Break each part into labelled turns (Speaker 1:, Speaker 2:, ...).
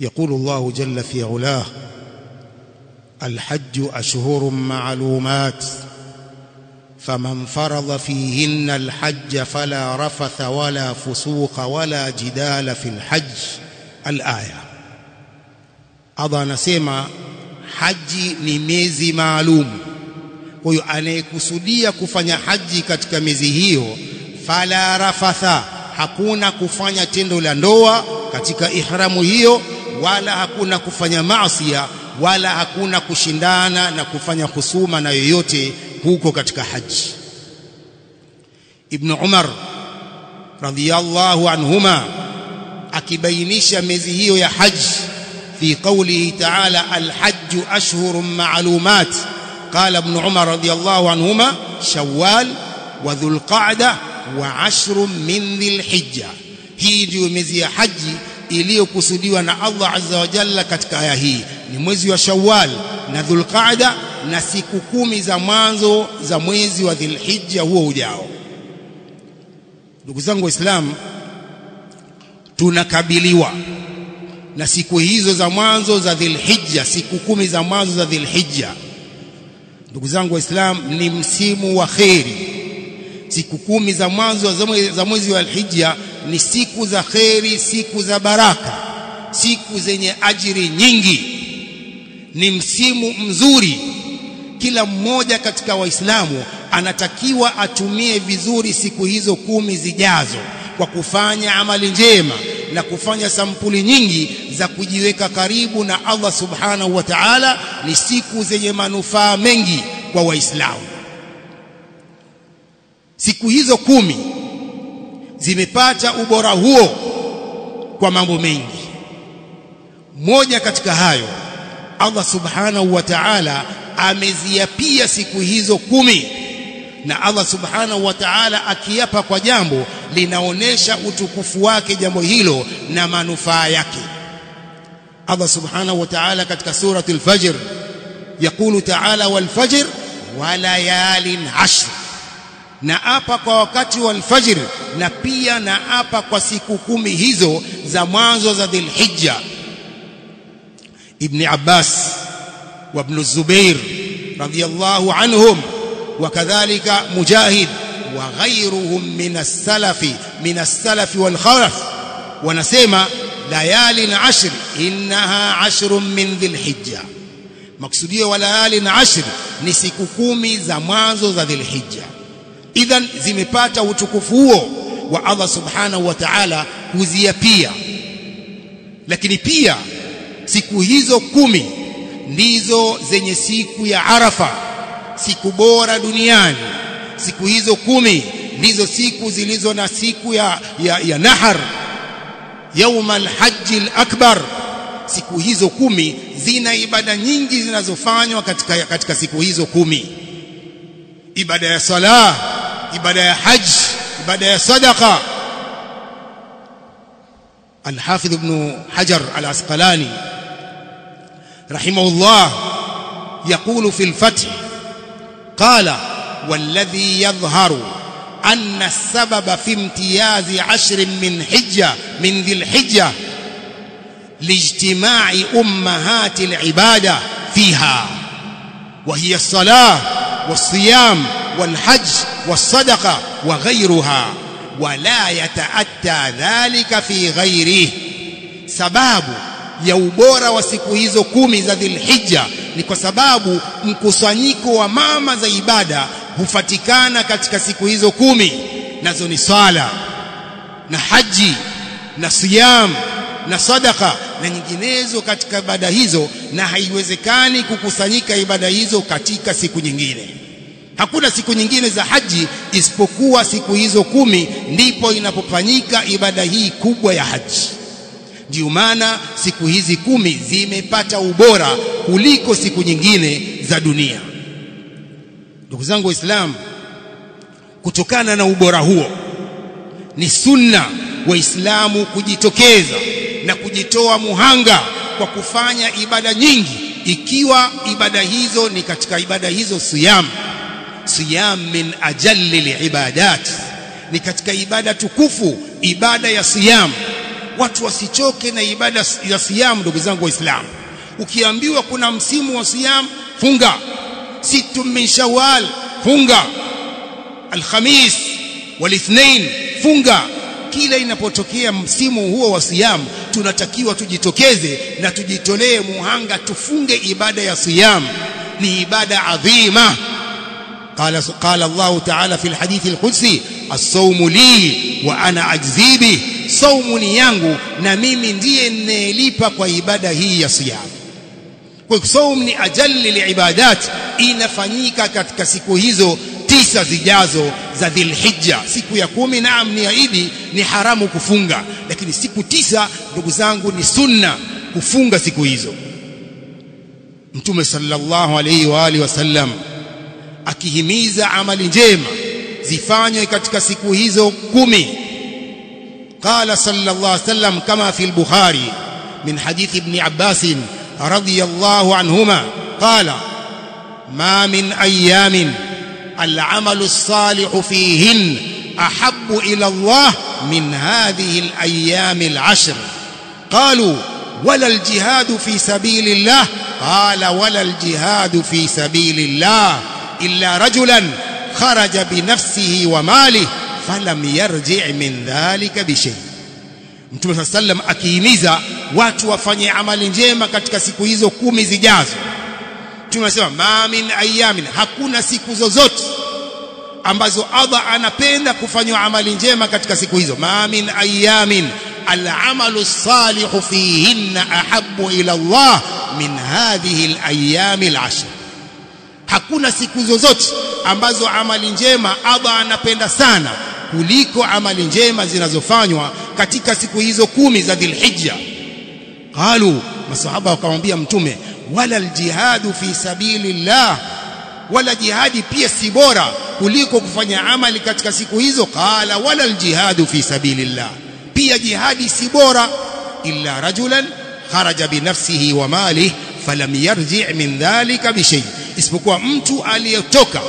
Speaker 1: يقول الله جل في علاه: الحج أشهر معلومات فمن فرض فيهن الحج فلا رفث ولا فسوق ولا جدال في الحج. الآية. Allah anasema haji ni miezi maalum. Kwa hiyo anayekusudia kufanya haji katika miezi hiyo, fala rafatha, hakuna kufanya tendo la ndoa katika ihramu hiyo, wala hakuna kufanya maasiya, wala hakuna kushindana na kufanya husuma na yoyote huko katika haji. Ibn Umar radhiyallahu anhuma akibainisha miezi hiyo ya haji في قوله تعالى: الحج أشهر معلومات، قال ابن عمر رضي الله عنهما: شوال وذو القعدة وعشر من ذي الحجة. hii ndio miezi ya haji iliyokusudiwa na Allah azza wa jalla katika aya hii, ni mwezi wa Shawwal na Dhul Qa'da na siku 10 za mwanzo za mwezi wa Dhul Hijja huo ujao. Ndugu zangu Waislamu, tunakabiliwa na siku hizo za mwanzo za Dhul Hijja, siku 10 za mwanzo za Dhul Hijja. Ndugu zangu Waislamu, ni msimu wa kheri. Siku 10 za mwanzo za mwezi wa Hijja ni siku za kheri, siku za baraka, siku zenye ajiri nyingi. Ni msimu mzuri. Kila mmoja katika Waislamu anatakiwa atumie vizuri siku hizo 10 zijazo kwa kufanya amali njema na kufanya sampuli nyingi za kujiweka karibu na Allah subhanahu wa ta'ala. Ni siku zenye manufaa mengi kwa Waislamu. Siku hizo 10 zimepata ubora huo kwa mambo mengi. Moja katika hayo, Allah subhanahu wa ta'ala ameziapia siku hizo 10, na Allah subhanahu wa ta'ala akiapa kwa jambo linaonesha utukufu wake jambo hilo na manufaa yake. Allah subhanahu wa ta'ala katika surati al-Fajr yakulu ta'ala: wal fajr wa layalin ashr, na apa kwa wakati wa al-fajr, na pia na apa kwa siku 10 hizo za mwanzo za Dhul Hijja. Ibn Abbas wa Ibn Zubair radiyallahu anhum وكذلك مجاهد وغيرهم من السلف والخلف ونسمى ليال عشر إنها عشر من ذي الحجة. مقصودية وليال عشر ni siku 10 za mwanzo za Dhul Hijja. Idhan zimepata utukufu huo wa Allah subhanahu wa ta'ala kuziapia. Lakini pia siku hizo 10 ndizo zenye siku ya Arafa, siku bora duniani. Siku hizo 10 ndizo siku zilizo na siku ya nahar, yaum al-hajj al-akbar. Siku hizo 10 zina ibada nyingi zinazofanywa katika siku hizo 10. Ibada ya salah, ibada ya hajj, ibada ya sadaqa. Al-Hafidh Ibn Hajar al-Asqalani rahimahullah يقول في الفتح قال: والذي يظهر أن السبب في امتياز 10 من ذي الحجة لاجتماع أمهات العبادة فيها، وهي الصلاة والصيام والحج والصدقة وغيرها، ولا يتأتى ذلك في غيره. سباب ya ubora wa siku hizo 10 za Dhul Hijja ni kwa sababu mkusanyiko wa mama za ibada hufatikana katika siku hizo 10, nazo ni swala na haji na siyam na sadaka na nyinginezo katika ibada hizo, na haiwezekani kukusanyika ibada hizo katika siku nyingine. Hakuna siku nyingine za haji isipokuwa siku hizo 10 ndipo inapofanyika ibada hii kubwa ya haji. Ndio maana siku hizi 10 zimepata ubora kuliko siku nyingine za dunia. Ndugu zangu Waislamu, kutokana na ubora huo, ni sunna Waislamu kujitokeza na kujitoa muhanga kwa kufanya ibada nyingi, ikiwa ibada hizo ni katika ibada hizo siyam min ajalli ibadat, ni katika ibada tukufu, ibada ya siyam. watu wasichoke na ibada ya siyam. Ndugu zangu waislamu, ukiambiwa kuna msimu wa siyam, funga. Situ min Shawwal, funga. Alkhamis walithnain, funga. Kila inapotokea msimu huo wa siyam, tunatakiwa tujitokeze na tujitolee muhanga, tufunge ibada ya siyam. Ni ibada adhima. قال الله تعالى في الحديث القدسي الصوم لي وأنا أجزي به. صوم ni yangu na mimi ndiye ninayelipa kwa ibada hii ya siyam. Kwa saum ni ajalli liibadat, inafanyika katika siku hizo 9 zijazo za Dhulhijja. Siku ya 10 naam ni Eid, ni haramu kufunga, lakini siku 9 ndugu zangu ni sunna kufunga siku hizo. Mtume sallallahu alayhi wa alihi wasallam akihimiza amali njema zifanywe katika siku hizo 10. Qala sallallahu alayhi wasallam kama fi al-Bukhari min hadith ibn Abbas radiyallahu anhuma qala ma min ayamin al-amalu as-salihu fihin ahabbu ila Allah min hadhihi al-ayam al-ashr. qalu wala al-jihad fi sabilillah qala wala al-jihad fi sabilillah إلا رجلا خرج بنفسه وماله فلم يرجع من ذلك بشيء. Mtume صلى الله عليه وسلم akihimiza watu wafanye amali njema katika siku hizo 10 zijazo. Tunasema ma min ayamin, hakuna siku zozote ambazo Allah anapenda kufanywa amali njema katika siku hizo. Ma min ayamin al-amalu as-salihu fihinna ahabbu ila Allah min hadhihi al-ayami al-ashr. Hakuna siku zozote ambazo amali njema Allah anapenda sana kuliko amali njema zinazofanywa katika siku hizo 10 za Dhulhijja. Qalu, masahaba wakamwambia Mtume, wala aljihadu fi sabilillah, wala jihadi pia si bora kuliko kufanya amali katika siku hizo. Qala wala aljihadu fi sabilillah, pia jihadi si bora. Illa rajulan kharaja bi nafsihi wa malihi falam yarji' min dhalika bi shay, isipokuwa mtu aliyetoka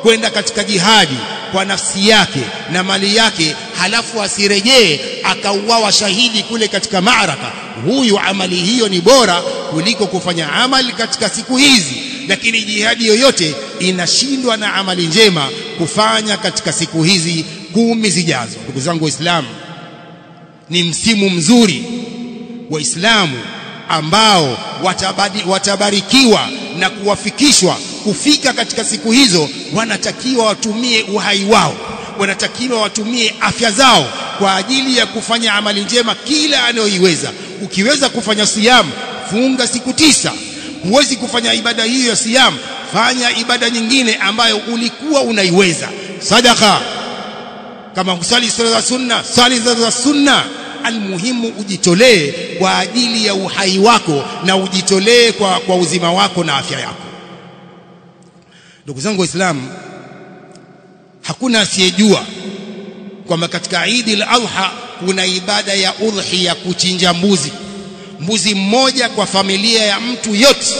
Speaker 1: kwenda katika jihadi kwa nafsi yake na mali yake, halafu asirejee akauawa shahidi kule katika maaraka, huyu amali hiyo ni bora kuliko kufanya amali katika siku hizi. Lakini jihadi yoyote inashindwa na amali njema kufanya katika siku hizi 10 zijazo. Ndugu zangu Waislamu, ni msimu mzuri Waislamu ambao watabarikiwa na kuwafikishwa kufika katika siku hizo. Wanatakiwa watumie uhai wao, wanatakiwa watumie afya zao kwa ajili ya kufanya amali njema kila anayoiweza. Ukiweza kufanya siyam, funga siku 9. Huwezi kufanya ibada hiyo ya siyam, fanya ibada nyingine ambayo ulikuwa unaiweza. Sadaka, kama kusali sala za sunna, sali za sunna. Almuhimu ujitolee kwa ajili ya uhai wako na ujitolee kwa uzima wako na afya yako. Ndugu zangu Waislamu, hakuna asiyejua kwamba katika Eid al-Adha kuna ibada ya udhiya, kuchinja mbuzi mmoja kwa familia ya mtu yote.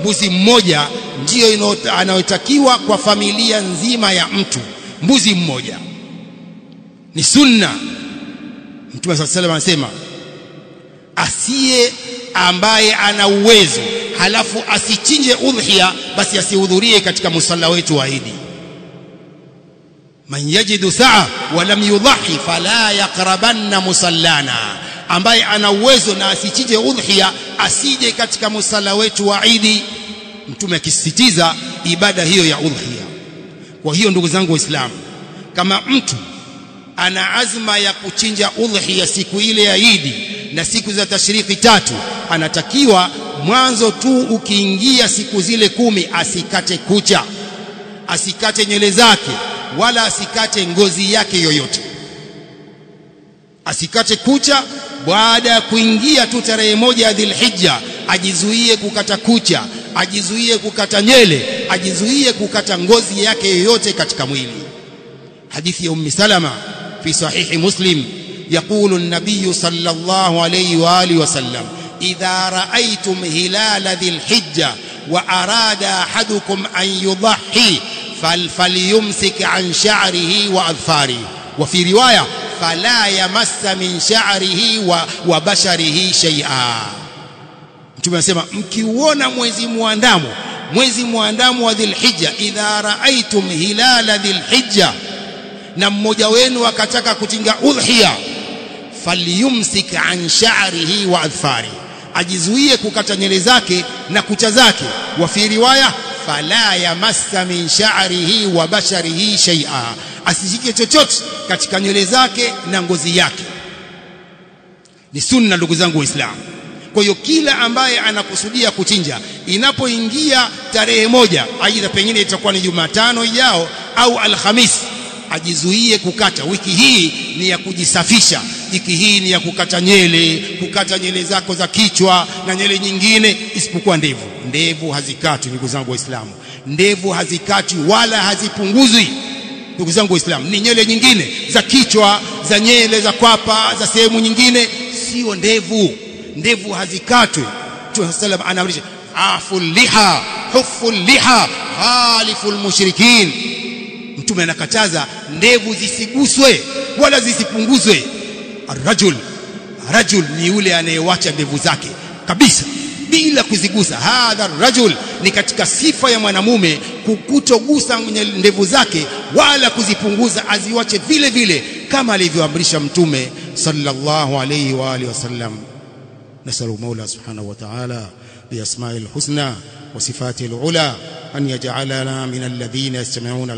Speaker 1: Mbuzi mmoja ndio anayotakiwa kwa familia nzima ya mtu. Mbuzi mmoja ni sunna. Mtume sallallahu alayhi wasallam anasema, asiye ambaye ana uwezo halafu asichinje udhiya, basi asihudhurie katika musalla wetu wa Eid. Man yajidu sa'a wa lam yudhi fala yaqrabanna musallana, ambaye ana uwezo na asichinje udhiya asije katika musalla wetu wa Eid. Mtume akisisitiza ibada hiyo ya udhiya. Kwa hiyo ndugu zangu Waislamu, kama mtu ana azma ya kuchinja udhiya siku ile ya Eid na siku za tashriki 3, anatakiwa mwanzo tu ukiingia siku zile 10 asikate kucha, asikate nywele zake, wala asikate ngozi yake yoyote. Asikate kucha. Baada ya kuingia tu tarehe 1 ya Dhulhijja, ajizuie kukata kucha, ajizuie kukata nywele, ajizuie kukata ngozi yake yoyote katika mwili. Hadithi ya Ummi Salama في صحيح مسلم يقول النبي صلى الله عليه وآله وسلم: إذا رأيتم هلال ذي الحجة وأراد أحدكم أن يضحي فليمسك عن شعره وأظفاره، وفي رواية fala yamassa min sha'rihi wa basharihi shay'a. Mtume anasema mkiuona mwezi muandamo wa Dhulhijja, idha raaitum hilala Dhulhijja, na mmoja wenu akataka kutinga udhiya, falyumsik an sha'rihi wa adfari, ajizuie kukata nywele zake na kucha zake. Wa fi riwaya fala yamassa min sha'rihi wa basharihi shay'a, asishike chochote katika nywele zake na ngozi yake. Ni sunna, ndugu zangu Waislamu. Kwa hiyo kila ambaye anakusudia kuchinja, inapoingia tarehe moja, aidha pengine itakuwa ni Jumatano ijao au Alhamisi, ajizuie kukata. Wiki hii ni ya kujisafisha, wiki hii ni ya kukata nywele zako za kichwa na nywele nyingine, isipokuwa ndevu. Ndevu hazikatwi, ndugu zangu Waislamu. Ndevu hazikatwi wala hazipunguzwi, ndugu zangu Waislamu. Ni nywele nyingine za kichwa, za nywele za kwapa, za sehemu nyingine, sio ndevu. Ndevu hazikatwi. Mtume sallam anaamrisha aful liha, huful liha, khaliful mushrikin. Mtume anakataza ndevu zisiguswe wala zisipunguzwe. Rajul ni yule anayewacha ndevu zake kabisa bila kuzigusa. Hadha rajul, ni katika sifa ya mwanamume kukutogusa ndevu zake wala kuzipunguza, aziwache vile vile kama alivyoamrisha Mtume sallallahu alayhi wa alihi wasallam. نسأل مولى سبحانه وتعالى بأسماء الحسنى وصفاته العلى أن يجعلنا من الذين يستمعون